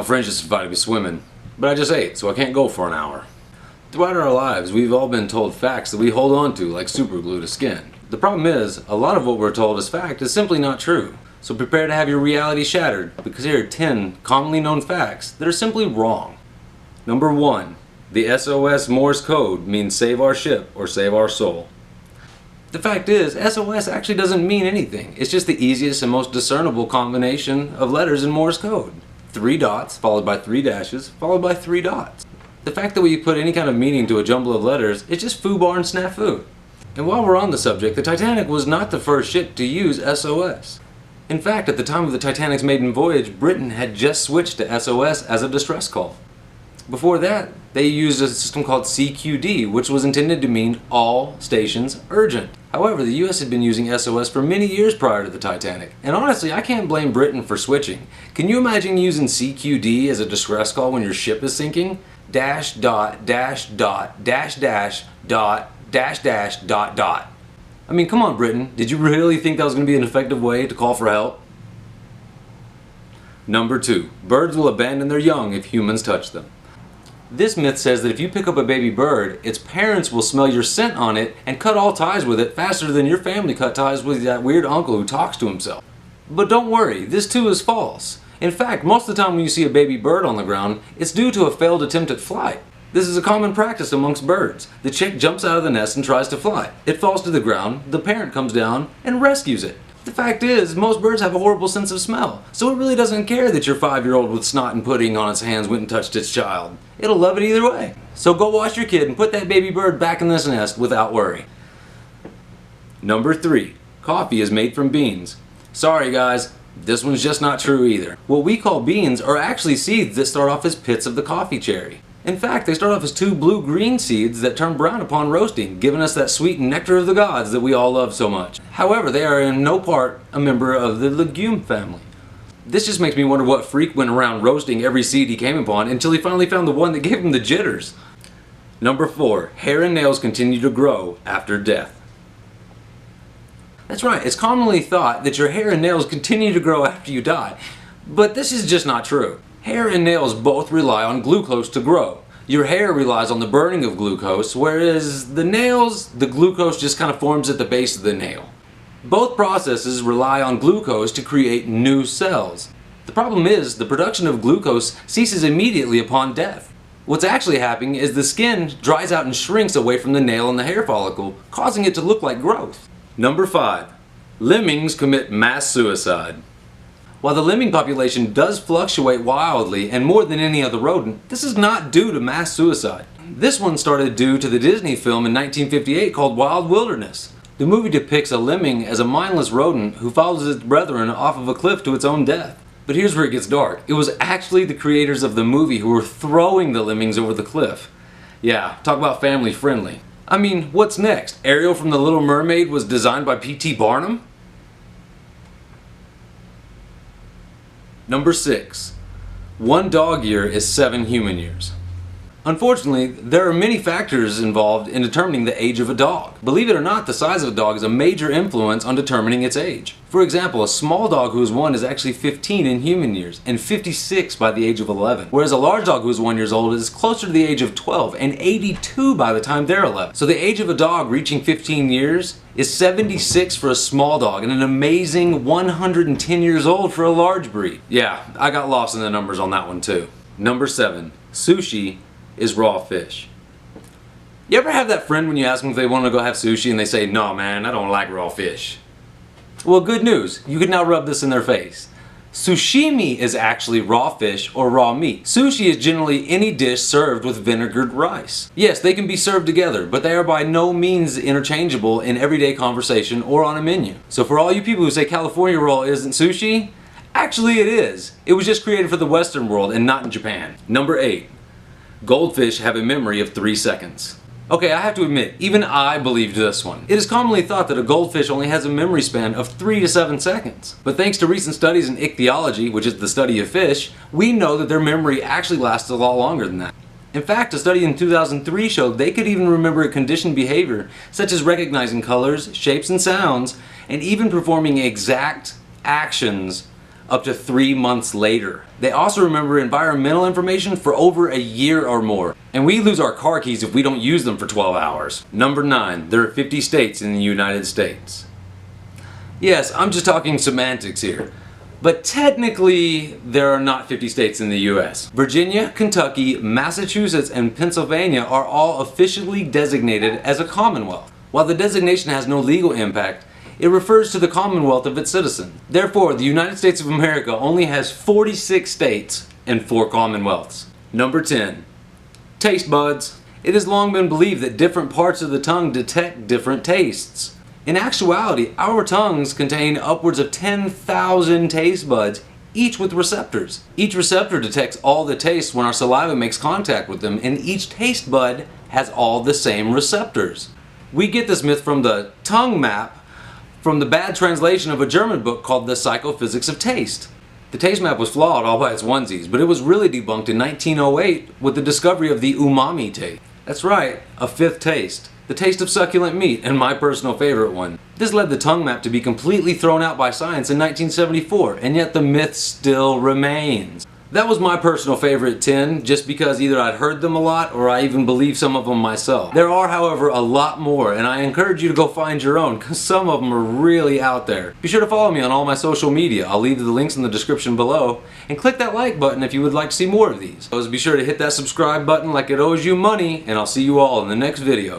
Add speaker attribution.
Speaker 1: friends just invited me swimming, but I just ate, so I can't go for an hour. Throughout our lives, we've all been told facts that we hold on to like super glue to skin. The problem is, a lot of what we're told as fact is simply not true. So prepare to have your reality shattered, because here are 10 commonly known facts that are simply wrong. Number 1. The SOS Morse code means save our ship or save our soul. The fact is, SOS actually doesn't mean anything. It's just the easiest and most discernible combination of letters in Morse code. 3 dots, followed by 3 dashes, followed by 3 dots. The fact that we put any kind of meaning to a jumble of letters is just foobar and snafu. And while we're on the subject, the Titanic was not the first ship to use SOS. In fact, at the time of the Titanic's maiden voyage, Britain had just switched to SOS as a distress call. Before that, they used a system called CQD, which was intended to mean all stations urgent. However, the US had been using SOS for many years prior to the Titanic, and honestly, I can't blame Britain for switching. Can you imagine using CQD as a distress call when your ship is sinking? Dash dot dash dot dash dash dot dash dash dot dot. I mean, come on, Britain, did you really think that was going to be an effective way to call for help? Number 2. Birds will abandon their young if humans touch them. This myth says that if you pick up a baby bird, its parents will smell your scent on it and cut all ties with it faster than your family cut ties with that weird uncle who talks to himself. But don't worry, this too is false. In fact, most of the time when you see a baby bird on the ground, it's due to a failed attempt at flight. This is a common practice amongst birds. The chick jumps out of the nest and tries to fly. It falls to the ground, the parent comes down and rescues it. The fact is, most birds have a horrible sense of smell, so it really doesn't care that your 5-year-old with snot and pudding on its hands went and touched its child. It'll love it either way. So go wash your kid and put that baby bird back in this nest without worry. Number 3. Coffee is made from beans. Sorry guys, this one's just not true either. What we call beans are actually seeds that start off as pits of the coffee cherry. In fact, they start off as 2 blue-green seeds that turn brown upon roasting, giving us that sweet nectar of the gods that we all love so much. However, they are in no part a member of the legume family. This just makes me wonder what freak went around roasting every seed he came upon until he finally found the one that gave him the jitters. Number 4. Hair and nails continue to grow after death. That's right, it's commonly thought that your hair and nails continue to grow after you die, but this is just not true. Hair and nails both rely on glucose to grow. Your hair relies on the burning of glucose, whereas the nails, the glucose just kind of forms at the base of the nail. Both processes rely on glucose to create new cells. The problem is, the production of glucose ceases immediately upon death. What's actually happening is the skin dries out and shrinks away from the nail and the hair follicle, causing it to look like growth. Number 5. Lemmings commit mass suicide. While the lemming population does fluctuate wildly and more than any other rodent, this is not due to mass suicide. This one started due to the Disney film in 1958 called Wild Wilderness. The movie depicts a lemming as a mindless rodent who follows its brethren off of a cliff to its own death. But here's where it gets dark. It was actually the creators of the movie who were throwing the lemmings over the cliff. Yeah, talk about family friendly. I mean, what's next? Ariel from The Little Mermaid was designed by P.T. Barnum? Number 6. 1 dog year is 7 human years. Unfortunately, there are many factors involved in determining the age of a dog. Believe it or not, the size of a dog is a major influence on determining its age. For example, a small dog who is 1 is actually 15 in human years and 56 by the age of 11. Whereas a large dog who is 1 year old is closer to the age of 12 and 82 by the time they're 11. So the age of a dog reaching 15 years is 76 for a small dog and an amazing 110 years old for a large breed. Yeah, I got lost in the numbers on that one too. Number 7. Sushi is raw fish. You ever have that friend when you ask them if they want to go have sushi and they say, "No man, I don't like raw fish"? Well, good news, you can now rub this in their face. Sushimi is actually raw fish or raw meat. Sushi is generally any dish served with vinegared rice. Yes, they can be served together, but they are by no means interchangeable in everyday conversation or on a menu. So for all you people who say California roll isn't sushi, actually it is. It was just created for the Western world and not in Japan. Number 8. Goldfish have a memory of 3 seconds. Okay, I have to admit, even I believed this one. It is commonly thought that a goldfish only has a memory span of 3 to 7 seconds. But thanks to recent studies in ichthyology, which is the study of fish, we know that their memory actually lasts a lot longer than that. In fact, a study in 2003 showed they could even remember a conditioned behavior, such as recognizing colors, shapes, and sounds, and even performing exact actions up to 3 months later. They also remember environmental information for over a year or more. And we lose our car keys if we don't use them for 12 hours. Number 9, there are 50 states in the United States. Yes, I'm just talking semantics here. But technically, there are not 50 states in the US. Virginia, Kentucky, Massachusetts, and Pennsylvania are all officially designated as a Commonwealth. While the designation has no legal impact, it refers to the Commonwealth of its citizens. Therefore, the United States of America only has 46 states and 4 Commonwealths. Number 10. Taste buds. It has long been believed that different parts of the tongue detect different tastes. In actuality, our tongues contain upwards of 10,000 taste buds, each with receptors. Each receptor detects all the tastes when our saliva makes contact with them, and each taste bud has all the same receptors. We get this myth from the tongue map from the bad translation of a German book called The Psychophysics of Taste. The taste map was flawed all by its onesies, but it was really debunked in 1908 with the discovery of the umami taste. That's right, a 5th taste. The taste of succulent meat, and my personal favorite one. This led the tongue map to be completely thrown out by science in 1974, and yet the myth still remains. That was my personal favorite 10, just because either I'd heard them a lot or I even believe some of them myself. There are, however, a lot more, and I encourage you to go find your own, because some of them are really out there. Be sure to follow me on all my social media. I'll leave the links in the description below, and click that like button if you would like to see more of these. So be sure to hit that subscribe button like it owes you money, and I'll see you all in the next video.